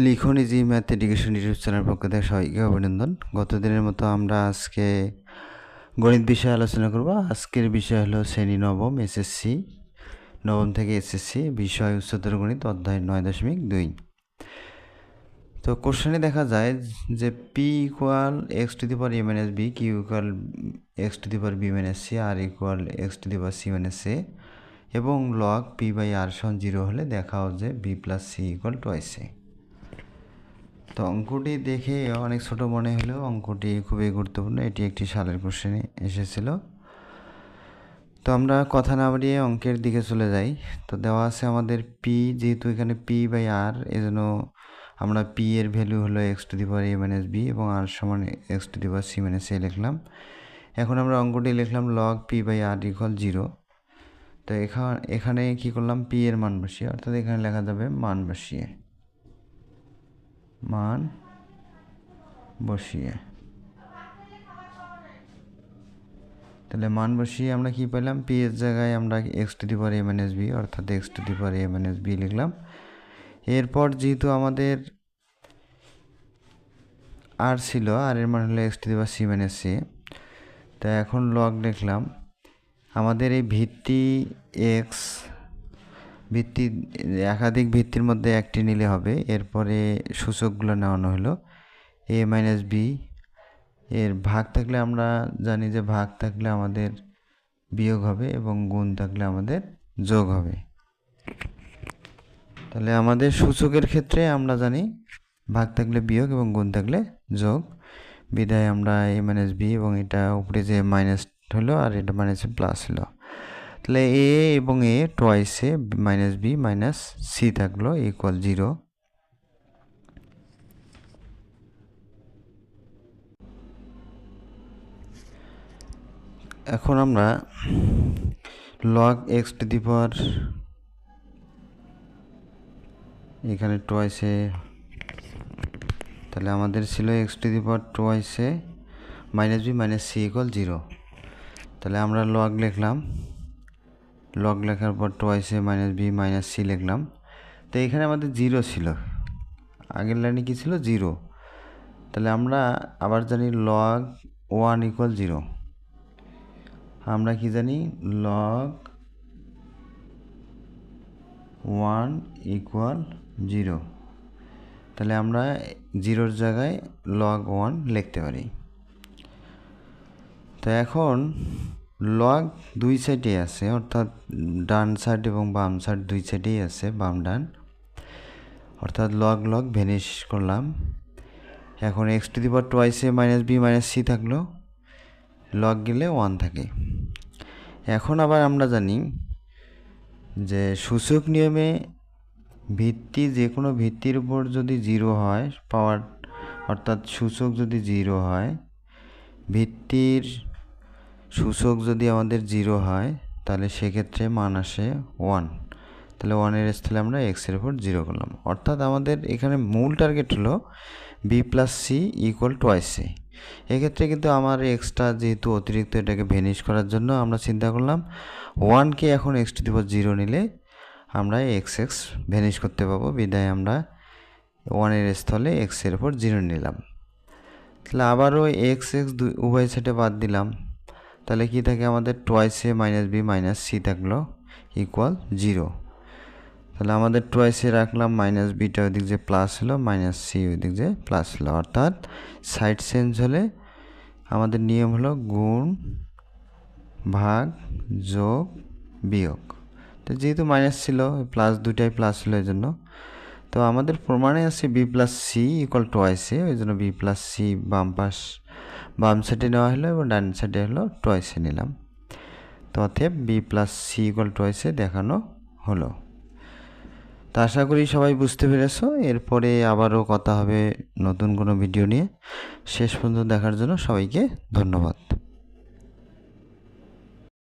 লিখন easy math education YouTube channel পক্ষ থেকে সবাইকে অভিনন্দন। গত দিনের মতো আমরা আজকে গণিত বিষয়ে আলোচনা করব। আজকের বিষয় হলো শ্রেণী নবম এসএসসি, নবম থেকে এসএসসি বিষয় উচ্চতর গণিত অধ্যায় 9.2। তো কোশ্চেনে দেখা যায় যে P equal X to the power A minus B, Q equal X to the power B minus C, R equal X to the power C minus A, এবং লগ পি বাই আর সমান 0 হলে দেখাও যে B plus C equal twice A. তো অঙ্কটি দেখে অনেক ছোট মনে হলেও অঙ্কটি খুবই গুরুত্বপূর্ণ। এটি একটি সালের কোশ্চেনে এসেছিল। তো আমরা কথা না বাড়িয়ে অঙ্কের দিকে চলে যাই। তো দেওয়া আছে আমাদের পি, যেহেতু এখানে পি বাই আর, এজন্য আমরা পি এর ভ্যালু হলো x to the power A minus B এবং আর সমান X to the power C minus A লিখলাম। এখন আমরা অঙ্কটি লিখলাম log P by R equal 0। তো এখানে কি করলাম, পি এর মান বসিয়ে, অর্থাৎ এখানে লেখা যাবে মান বসিয়ে, তাহলে মান বসিয়ে আমরা কি পেলাম, পি এর জায়গায় আমরা X to the power A minus B অর্থাৎ X to the power A minus B লিখলাম। এরপর যেহেতু আমাদের আর ছিল, আর এর মান হলো x to the power C minus C, তো এখন লগ লিখলাম। আমাদের এই ভিত্তি এক্স, ভিত্তি একাধিক ভিত্তির মধ্যে একটি নিলে হবে। এরপরে সূচকগুলো নেওয়ানো হলো এ মাইনাস বি, এর ভাগ থাকলে আমরা জানি যে ভাগ থাকলে আমাদের বিয়োগ হবে এবং গুণ থাকলে আমাদের যোগ হবে। তাহলে আমাদের সূচকের ক্ষেত্রে আমরা জানি ভাগ থাকলে বিয়োগ এবং গুণ থাকলে যোগ, বিধায় আমরা এ মাইনাস বি এবং এটা উপরে যে মাইনাস হলো আর এটা মাইনাসে প্লাস হলো। তাহলে এ এবং A twice A minus B minus C থাকলো ইকুয়াল 0। এখন আমরা log X to the power, এখানে টুয়াইসে, তাহলে আমাদের ছিল X to the power twice A minus B minus C equal 0। তাহলে আমরা লগ লিখলাম, লগ লেখার পর twice A minus B minus C লিখলাম। তো এখানে আমাদের 0 ছিল, আগের লাইনে কি ছিল 0। তাহলে আমরা আবার জানি লগ 1 ইকুয়াল 0। আমরা কি জানি লগ 1 ইকুয়াল 0। তাহলে আমরা 0-র জায়গায় লগ 1 লিখতে পারি। তো এখন লগ দুই সাইডে আছে, অর্থাৎ ডান সাইড এবং বাম সাইড দুই সাইডেই আছে, বাম ডান, অর্থাৎ লগ লগ ভ্যানিশ করলাম। এখন X to the power twice A minus B minus C থাকলো, লগ গেলে 1 থাকে। এখন আবার আমরা জানি যে সূচক নিয়মে ভিত্তি, যে কোনো ভিত্তির উপর যদি 0 হয় পাওয়ার, অর্থাৎ সূচক যদি 0 হয়, ভিত্তির সূচক যদি আমাদের 0 হয় তাহলে সেক্ষেত্রে মান আসে 1। তাহলে 1-এর স্থলে আমরা এক্সের উপর 0 করলাম। অর্থাৎ আমাদের এখানে মূল টার্গেট হলো B plus C equal twice A. এক্ষেত্রে কিন্তু আমার এক্সটা যেহেতু অতিরিক্ত, এটাকে ভ্যানিশ করার জন্য আমরা চিন্তা করলাম 1কে এখন এক্স টু দি পাওয়ার 0 নিলে আমরা এক্স এক্স ভ্যানিশ করতে পাবো, বিদায় আমরা 1-এর স্থলে এক্সের উপর 0 নিলাম। তাহলে আবারও এক্স এক্স উভয় সাইডে বাদ দিলাম। তাহলে কি থাকে আমাদের টুয়াইসে মাইনাস বি মাইনাস সি থাকলো ইকুয়াল 0। তাহলে আমাদের টুয়াইসে রাখলাম, মাইনাস বিটা ওইদিক যে প্লাস হলো, মাইনাস সি ওইদিক যে প্লাস হলো, অর্থাৎ সাইড চেঞ্জ হলে আমাদের নিয়ম হলো গুণ ভাগ যোগ বিয়োগ। তো যেহেতু মাইনাস ছিল, প্লাস দুটাই প্লাস হলো এই জন্য। তো আমাদের প্রমাণে আছে বি প্লাস সি ইকুয়াল টুয়াইসে, ওই জন্য বি প্লাস সি বাম সাইডে নেওয়া হলো এবং ডান সাইডে হলো টুয়াইসে নিলাম। তো অতএব বি প্লাস সি ইকুয়াল টুয়াইসে দেখানো হলো। তো আশা করি সবাই বুঝতে পেরেছো। এরপরে আবারও কথা হবে নতুন কোনো ভিডিও নিয়ে। শেষ পর্যন্ত দেখার জন্য সবাইকে ধন্যবাদ।